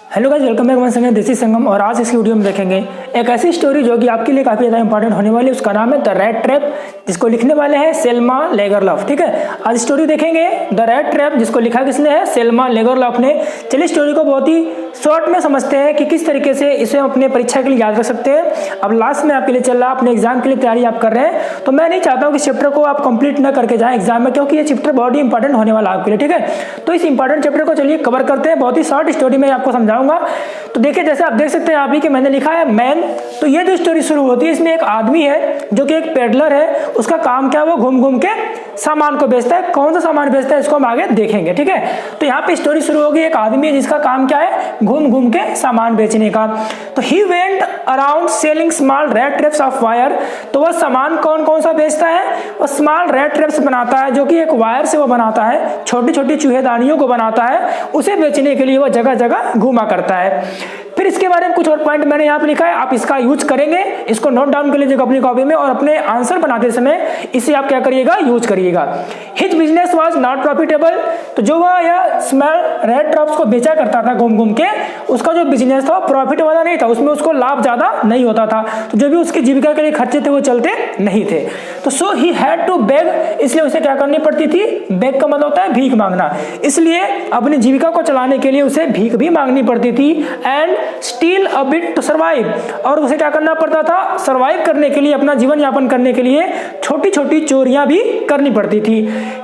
Hello guys, welcome back once again Desi Sangam. और आज इस वीडियो में देखेंगे एक ऐसी स्टोरी जो कि आपके लिए काफ़ी ज़्यादा इंपॉर्टेंट होने वाली है। उसका नाम है द रैट ट्रैप, जिसको लिखने वाले हैं सेल्मा लेगरलॉफ। ठीक है, आज स्टोरी देखेंगे द रैट ट्रैप, जिसको लिखा किसने है? सेल्मा लेगरलॉफ ने। चलिए स्टोरी को बहुत ही शॉर्ट में समझते हैं कि किस तरीके से इसे अपने परीक्षा के लिए याद रख सकते हैं। अब लास्ट में आपके लिए चल रहा है, अपने एग्जाम के लिए तैयारी आप कर रहे हैं, तो मैं नहीं चाहता हूँ कि चैप्टर को आप कंप्लीट ना करके जाएं एग्जाम में, क्योंकि ये चैप्टर बहुत ही इंपॉर्टेंट होने वाला है आपके लिए। ठीक है, तो इस इंपॉर्टेंट चैप्टर को चलिए कवर करते हैं। बहुत ही शॉर्ट स्टोरी में आपको समझाऊंगा। तो देखिए, जैसे आप देख सकते हैं यहाँ भी कि मैंने लिखा है मैन। तो ये जो स्टोरी शुरू होती है, इसमें एक आदमी है जो कि एक पेडलर है। उसका काम क्या है? वो घूम घूम के सामान को बेचता है। कौन सा सामान बेचता है इसको हम आगे देखेंगे। ठीक है, तो यहाँ पे स्टोरी शुरू होगी। एक आदमी है जिसका काम क्या है? घूम घूम के सामान बेचने का। तो he went around selling small rat traps of wire. तो वह सामान कौन कौन सा बेचता है? वो स्मॉल रैट ट्रैप्स बनाता है, जो कि एक वायर से वो बनाता है, छोटी छोटी चूहेदानियों को बनाता है। उसे बेचने के लिए वह जगह जगह घूमा करता है। फिर इसके बारे में कुछ और पॉइंट मैंने यहाँ पे लिखा है, आप इसका यूज करेंगे। इसको नोट डाउन कर लीजिएगा अपनी कॉपी में, और अपने आंसर बनाते समय इसे आप क्या करिएगा? यूज करिएगा। His business was not profitable. तो जो वह यह स्मॉल रैट ट्रैप्स को बेचा करता था घूम घूम के, उसका जो बिजनेस था प्रॉफिट वाला नहीं था, उसमें उसको लाभ ज्यादा नहीं होता था। तो जो भी उसकी जीविका के लिए खर्चे थे वो चलते नहीं थे। तो सो ही हैड टू बेग, इसलिए उसे क्या करनी पड़ती थी? बेग का मतलब होता है भीख मांगना। इसलिए अपनी जीविका को चलाने के लिए उसे भीख भी मांगनी पड़ती थी। And still a bit to survive, और उसे क्या करना पड़ता था? सर्वाइव करने के लिए, अपना जीवन यापन करने के लिए छोटी छोटी चोरियां भी करनी पड़ती थी।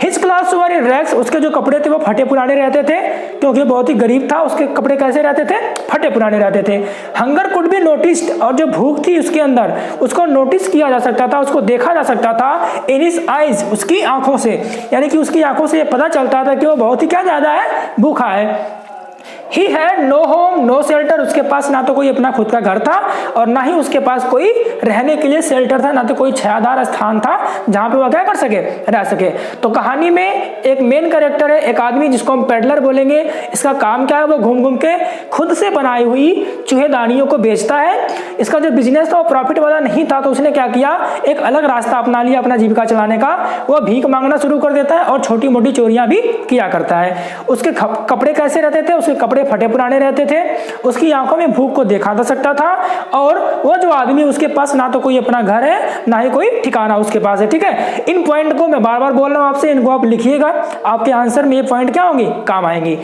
हिज क्लॉथ्स वर इन रैग्स, उसके जो कपड़े थे वो फटे पुराने रहते थे, क्योंकि बहुत ही गरीब था। उसके कपड़े कैसे रहते थे? फटे पुराने रहते थे। हंगर कुड बी नोटिस्ड, और जो भूख थी उसके अंदर, उसको नोटिस किया जा सकता था, उसको देखा जा सकता था। इन हिज आइज, उसकी आंखों से, यानी कि उसकी आंखों से ये पता चलता था कि वो बहुत ही क्या ज्यादा है? भूखा है। He had no home, no shelter, उसके पास ना तो कोई अपना खुद का घर था, और ना ही उसके पास कोई रहने के लिए शेल्टर था, ना तो कोई छायादार स्थान था जहां पे वह क्या कर सके? रह सके। तो कहानी में एक मेन कैरेक्टर है, एक आदमी जिसको हम पेडलर बोलेंगे। इसका काम क्या है? वो घूम घूम के खुद से बनाई हुई चूहेदानियों को बेचता है। इसका जो बिजनेस था वो प्रॉफिट वाला नहीं था, तो उसने क्या किया? एक अलग रास्ता अपना लिया अपना जीविका चलाने का। वह भीख मांगना शुरू कर देता है और छोटी मोटी चोरियां भी किया करता है। उसके कपड़े कैसे रहते थे? उसके कपड़े फटे पुराने रहते थे। उसकी आंखों में भूख को देखा जा सकता था, और वो जो आदमी, उसके पास ना तो कोई अपना घर है, ना ही कोई ठिकाना उसके पास है। ठीक है, इन पॉइंट को मैं बार बार बोल रहा हूं आपसे, इनको आप लिखिएगा, आपके आंसर में ये पॉइंट क्या होंगे? काम आएंगी।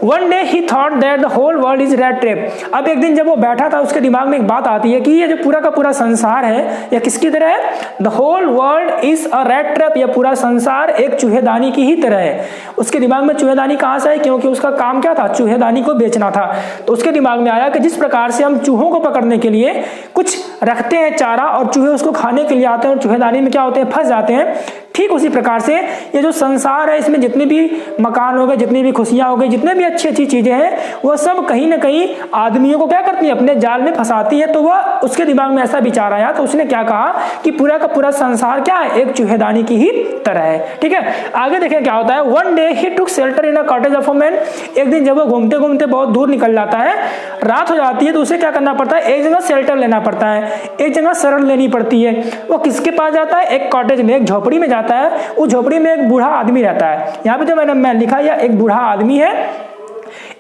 One day he thought that the whole world is rat trap. अब एक दिन जब वो बैठा था, उसके दिमाग में एक बात आती है कि ये जो पूरा का पूरा संसार है, यह किसकी तरह है? The whole world is a rat trap. यह पूरा संसार एक चूहेदानी की ही तरह है। उसके दिमाग में चूहेदानी कहां से आई? क्योंकि उसका काम क्या था? चूहेदानी को बेचना था। तो उसके दिमाग में आया कि जिस प्रकार से हम चूहों को पकड़ने के लिए कुछ रखते हैं चारा, और चूहे उसको खाने के लिए आते हैं और चूहेदानी में क्या होते हैं? फंस जाते हैं। ठीक उसी प्रकार से ये जो संसार है, इसमें जितने भी मकान हो गए, जितनी भी खुशियां हो गई, जितने भी अच्छी अच्छी चीजें हैं, वो सब कहीं ना कहीं आदमियों को क्या करती है? अपने जाल में फंसाती है। तो वह, उसके दिमाग में ऐसा विचार आया, तो उसने क्या कहा कि पूरा का पूरा संसार क्या है? एक चूहेदानी की ही तरह है। ठीक है, आगे देखें क्या होता है। One day he took shelter in a cottage of a man. एक दिन जब वो घूमते घूमते बहुत दूर निकल जाता है, रात हो जाती है, तो उसे क्या करना पड़ता है? एक जगह शेल्टर लेना पड़ता है, एक जगह शरण लेनी पड़ती है। वो किसके पास जाता है? एक कॉटेज में, एक झोपड़ी में जाता है। उस झोपड़ी में एक बूढ़ा आदमी रहता है। यहाँ पे जो मैं लिखा है, एक बूढ़ा आदमी है,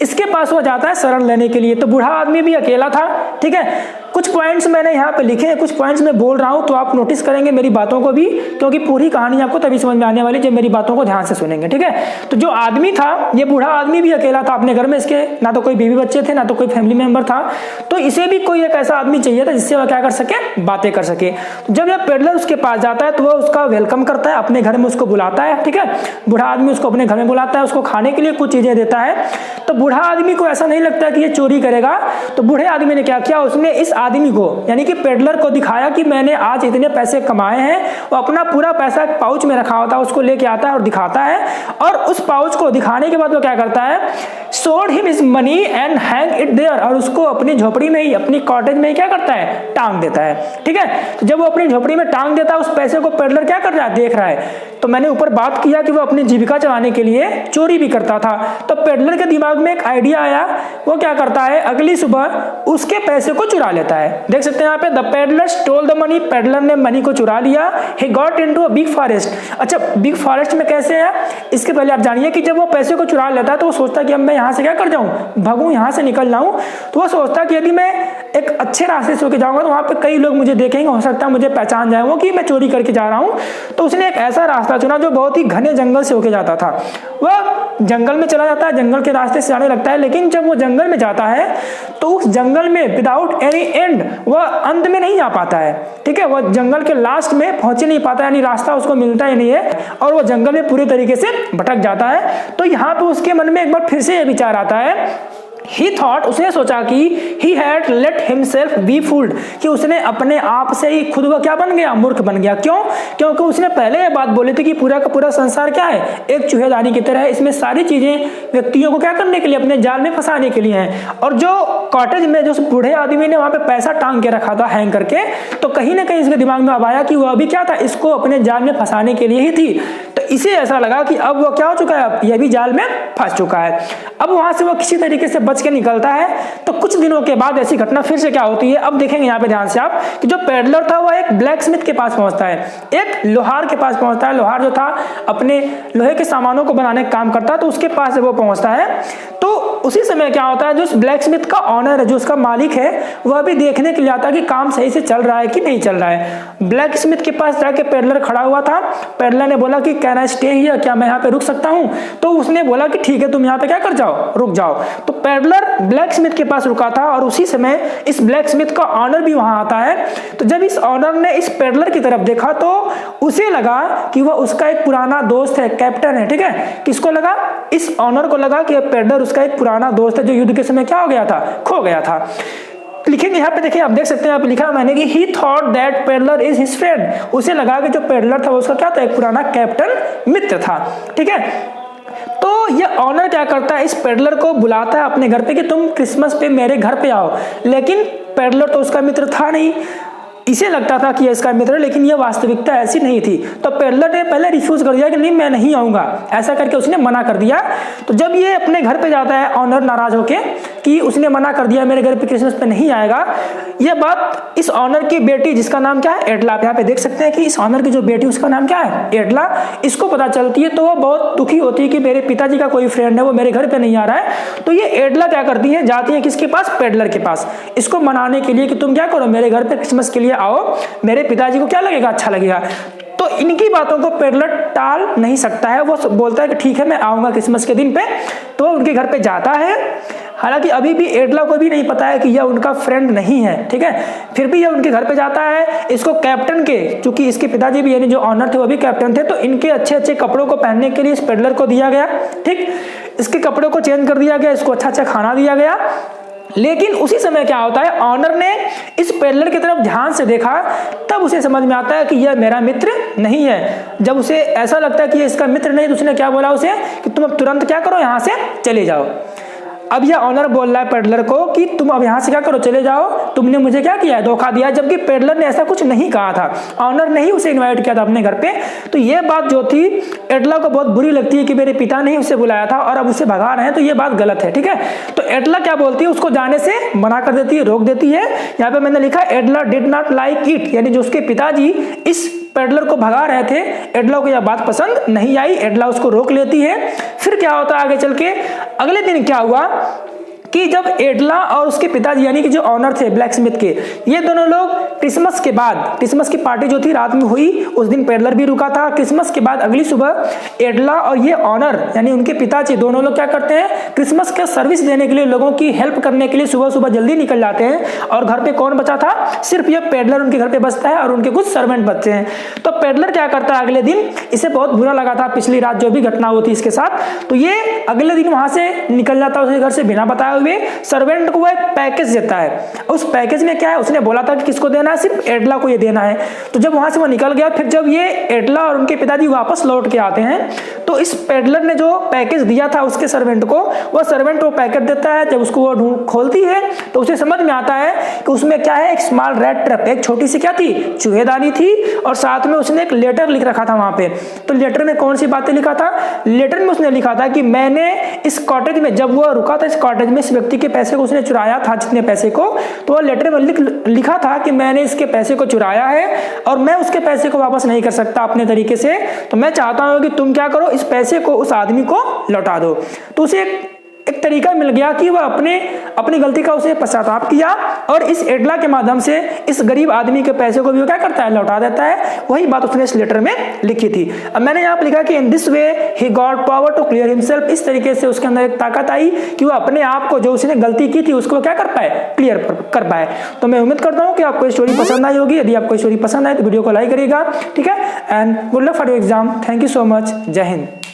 इसके पास वो जाता है शरण लेने के लिए। तो बूढ़ा आदमी भी अकेला था। ठीक है, कुछ पॉइंट्स मैंने यहाँ पे लिखे हैं, कुछ पॉइंट्स मैं बोल रहा हूँ, तो आप नोटिस करेंगे मेरी बातों को भी, क्योंकि पूरी कहानी आपको तभी समझ में आने वाली जब मेरी बातों को ध्यान से सुनेंगे। ठीक है, तो जो आदमी था, ये बूढ़ा आदमी भी अकेला था अपने घर में। इसके ना तो कोई बीवी बच्चे थे, ना तो कोई फैमिली मेंबर था। तो इसे भी कोई एक ऐसा आदमी चाहिए था जिससे वह क्या कर सके? बातें कर सके। तो जब यह पेडलर उसके पास जाता है, तो वह उसका वेलकम करता है, अपने घर में उसको बुलाता है। ठीक है, बूढ़ा आदमी उसको अपने घर में बुलाता है, उसको खाने के लिए कुछ चीजें देता है। तो बूढ़ा आदमी को ऐसा नहीं लगता कि ये चोरी करेगा। तो बूढ़े आदमी ने क्या किया? उसने इस आदमी को, यानी कि पेडलर को, दिखाया कि मैंने आज इतने पैसे कमाए हैं। वो अपना पूरा पैसा एक पाउच में रखा होता है, उसको लेके आता है और दिखाता है। और उस पाउच को दिखाने के बाद वो क्या करता है? Sold him his money and hang it there, और उसको अपनी झोपड़ी में ही, अपनी कॉटेज में ही क्या करता है? टांग देता है। ठीक है, तो जब वो अपनी झोपड़ी में टांग देता है, उस पैसे को पेडलर क्या कर रहा है? देख रहा है। तो मैंने ऊपर बात किया कि वो अपनी जीविका चलाने के लिए चोरी भी करता था। तो पेडलर के दिमाग में एक आइडिया आया। वो क्या करता है? अगली सुबह उसके पैसे को चुरा लेता लेता है। देख सकते हैं यहाँ पे, the peddler stole the money, peddler ने मनी को चुरा लिया। He got into a big forest. अच्छा, बिग फॉरेस्ट में कैसे है, इसके पहले आप जानिए कि जब वो पैसे को चुरा लेता है तो वो सोचता है कि अब मैं यहाँ से क्या कर जाऊँ, भागूँ, यहाँ से निकल जाऊँ। तो वो सोचता है कि यदि मैं एक अच्छे रास्ते से होकर जाऊँगा तो वहाँ पे कई लोग मुझे देखेंगे, हो सकता है मुझे पहचान जाए वो कि मैं चोरी करके जा रहा हूँ। तो उसने एक ऐसा रास्ता चुना जो बहुत ही घने जंगल से होकर जाता था। वह जंगल में चला जाता है, जंगल के रास्ते से जाने लगता है, लेकिन जब वो जंगल में जाता है तो उस जंगल में विदाउट एनी एंड वह अंत में नहीं जा पाता है। ठीक है, वह जंगल के लास्ट में पहुंच नहीं पाता, यानी रास्ता उसको मिलता ही नहीं है और वह जंगल में पूरी तरीके से भटक जाता है। तो यहाँ पे उसके मन में एक बार फिर से यह विचार आता है, He thought, उसने सोचा कि he had let himself be fooled, कि उसने अपने आप से ही खुद को क्या बन गया, मूर्ख बन गया। क्यों? क्योंकि उसने पहले ये बात बोली थी कि पूरा का पूरा संसार क्या है, एक चूहेदानी की तरह है, इसमें सारी चीजें व्यक्तियों को क्या करने के लिए, अपने जाल में फंसाने के लिए हैं। और जो कॉटेज में जो बूढ़े आदमी ने वहां पे पैसा टांग के रखा था हैंग करके, तो कहीं ना कहीं इसके दिमाग में अब आया कि वह अभी क्या था, इसको अपने जाल में फंसाने के लिए ही थी। तो इसे ऐसा लगा कि अब वो क्या हो चुका है, यह भी जाल में फंस चुका है। अब वहां से वो किसी तरीके से बच के निकलता है। तो कुछ दिनों के बाद ऐसी घटना फिर से क्या होती है, अब देखेंगे यहाँ पे ध्यान से आप, कि जो पेडलर था वह एक ब्लैक स्मिथ के पास पहुंचता है, एक लोहार के पास पहुंचता है। लोहार जो था अपने लोहे के सामानों को बनाने का काम करता है, तो उसके पास वो पहुंचता है। तो उसी समय क्या होता है, जो ब्लैक स्मिथ का ऑनर है, जो उसका मालिक है, वह भी देखने के लिए आता है कि काम सही से चल रहा है कि नहीं चल रहा है। ब्लैक स्मिथ के पास जाके पेडलर खड़ा हुआ था। पेडलर ने बोला कि कैन आई स्टे हियर, क्या मैं यहाँ पे रुक सकता हूँ? तो उसने बोला कि ठीक है, तुम यहाँ पे क्या कर जाओ, रुक जाओ। तो पेडलर ब्लैक स्मिथ के पास रुका था और उसी समय इस ब्लैक स्मिथ का ऑनर भी वहां आता है। तो जब इस ऑनर ने इस पेडलर की तरफ देखा तो उसे लगा कि वह उसका एक पुराना दोस्त है, कैप्टन है। ठीक है, किसको लगा, इस ऑनर को लगा कि पेडलर उसका एक पुराना दोस्त है जो युद्ध के समय क्या हो गया था, खो गया था। लिखेंगे यहाँ पे, देखिए आप देख सकते हैं, यहाँ पे लिखा मैंने कि he thought that peddler is his friend, उसे लगा कि जो पेडलर था उसका क्या था, एक पुराना कैप्टन मित्र था। ठीक है, तो ये ऑनर क्या करता है, इस पेडलर को बुलाता है अपने घर पे कि तुम क्रिसमस पे मेरे घर पे आओ। लेकिन पेडलर तो उसका मित्र था नहीं, इसे लगता था कि ये इसका मित्र है, लेकिन ये वास्तविकता ऐसी नहीं थी। तो पेडलर ने पहले रिफ्यूज कर दिया कि नहीं, मैं नहीं आऊंगा, ऐसा करके उसने मना कर दिया। तो जब ये अपने घर पे जाता है, ऑनर नाराज होके कि उसने मना कर दिया, मेरे घर पे क्रिसमस पे नहीं आएगा। यह बात इस ऑनर की बेटी, जिसका नाम क्या है, एडला, आप यहाँ पे देख सकते हैं कि इस ऑनर की जो बेटी उसका नाम क्या है, एडला, इसको पता चलती है। तो वो बहुत दुखी होती है कि मेरे पिताजी का कोई फ्रेंड है, वो मेरे घर पे नहीं आ रहा है। तो ये एडला क्या करती है, जाती है किसके पास, पेडलर के पास, इसको मनाने के लिए कि तुम क्या करो, मेरे घर पे क्रिसमस के लिए आओ, मेरे पिताजी को क्या लगेगा, अच्छा लगेगा। तो इनकी बातों को पेडलर टाल नहीं सकता है, वो बोलता है कि ठीक है मैं आऊंगा क्रिसमस के दिन पे। तो उनके घर पे जाता है। हालांकि अभी भी एडला को भी नहीं पता है कि यह उनका फ्रेंड नहीं है। ठीक है, फिर भी यह उनके घर पे जाता है। इसको कैप्टन के, चूंकि इसके पिताजी भी यानी जो ऑनर थे वो भी कैप्टन थे, तो इनके अच्छे अच्छे कपड़ों को पहनने के लिए इस पेडलर को दिया गया। ठीक, इसके कपड़ों को चेंज कर दिया गया, इसको अच्छा अच्छा खाना दिया गया। लेकिन उसी समय क्या होता है, ऑनर ने इस पेडलर की तरफ ध्यान से देखा, तब उसे समझ में आता है कि यह मेरा मित्र नहीं है। जब उसे ऐसा लगता है कि ये इसका मित्र नहीं, तो उसने क्या बोला उसे कि तुम अब तुरंत क्या करो, यहाँ से चले जाओ। अब यह ऑनर बोल रहा है पेडलर को कि तुम अब यहाँ से क्या करो, चले जाओ, तुमने मुझे क्या किया है, धोखा दिया। जबकि पेडलर ने ऐसा कुछ नहीं कहा था, ऑनर ने ही उसे इनवाइट किया था अपने घर पे। तो ये बात जो थी एडला को बहुत बुरी लगती है कि मेरे पिता ने ही उसे बुलाया था और अब उसे भगा रहे हैं, तो ये बात गलत है। ठीक है, तो एडला क्या बोलती है, उसको जाने से मना कर देती है, रोक देती है। यहाँ पे मैंने लिखा एडला डिड नॉट लाइक इट, यानी जो उसके पिताजी इस पेडलर को भगा रहे थे, एडला को यह बात पसंद नहीं आई, एडला उसको रोक लेती है। फिर क्या होता है आगे चल के, अगले दिन क्या हुआ कि जब एडला और उसके पिताजी यानी कि जो ऑनर थे ब्लैक स्मिथ के, ये दोनों लोग क्रिसमस के बाद, क्रिसमस की पार्टी जो थी रात में हुई, उस दिन पेडलर भी रुका था। क्रिसमस के बाद अगली सुबह एडला और ये ऑनर यानी उनके पिताजी दोनों लोग क्या करते हैं, क्रिसमस का सर्विस देने के लिए, लोगों की हेल्प करने के लिए सुबह सुबह जल्दी निकल जाते हैं। और घर पे कौन बचा था, सिर्फ ये पेडलर उनके घर पे बचता है और उनके कुछ सर्वेंट बचते हैं। तो पेडलर क्या करता है अगले दिन, इसे बहुत बुरा लगा था पिछली रात जो भी घटना हुई थी इसके साथ, तो ये अगले दिन वहां से निकल जाता है उसके घर से बिना बताए हुए। सर्वेंट को वो एक पैकेज देता है, उस पैकेज में क्या है, उसने बोला था कि किसको देना है, सिर्फ एडला को ये देना है। तो जब वहां से वो निकल गया, फिर जब ये एडला और उनके पिताजी वापस लौट के आते हैं, तो इस पेडलर ने जो पैकेज दिया था उसके सर्वेंट को, वह सर्वेंट वो पैकेट देता है। जब उसको वो खोलती है तो उसे समझ में आता है कि उसमें क्या है, एक स्मॉल रेड ट्रैप, एक छोटी सी क्या थी, चूहेदानी थी, और साथ में उसने एक लेटर लिख रखा था वहां पे। तो लेटर में कौन सी बातें लिखा था, लेटर में उसने लिखा था कि मैंने इस कॉटेज में, जब वो रुका था इस कॉटेज में, इस व्यक्ति के पैसे को उसने चुराया था, जितने पैसे को, तो वो लेटर में लिखा था कि मैंने इसके पैसे को चुराया है और मैं उसके पैसे को वापस नहीं कर सकता अपने तरीके से, तो मैं चाहता हूं कि तुम क्या करो, इस पैसे को उस आदमी को लौटा दो। तो उसे एक तरीका मिल गया कि वह अपनी गलती का उसे पश्चाताप किया और इस एडला के माध्यम से इस गरीब आदमी के पैसे को भी वो क्या करता है, लौटा देता है। वही बात उसने इस लेटर में लिखी थी। अब मैंने यहाँ पर लिखा कि in this way he got power to clear himself, इस तरीके से उसके अंदर एक ताकत आई कि वो अपने आप को, जो उसने गलती की थी, उसको क्या कर पाए, क्लियर कर पाए। तो मैं उम्मीद करता हूँ कि आपको स्टोरी पसंद आई होगी। यदि आपको स्टोरी पसंद आए तो वीडियो को लाइक करिएगा, ठीक है। And good luck for your exam. Thank you so much. जय हिंद।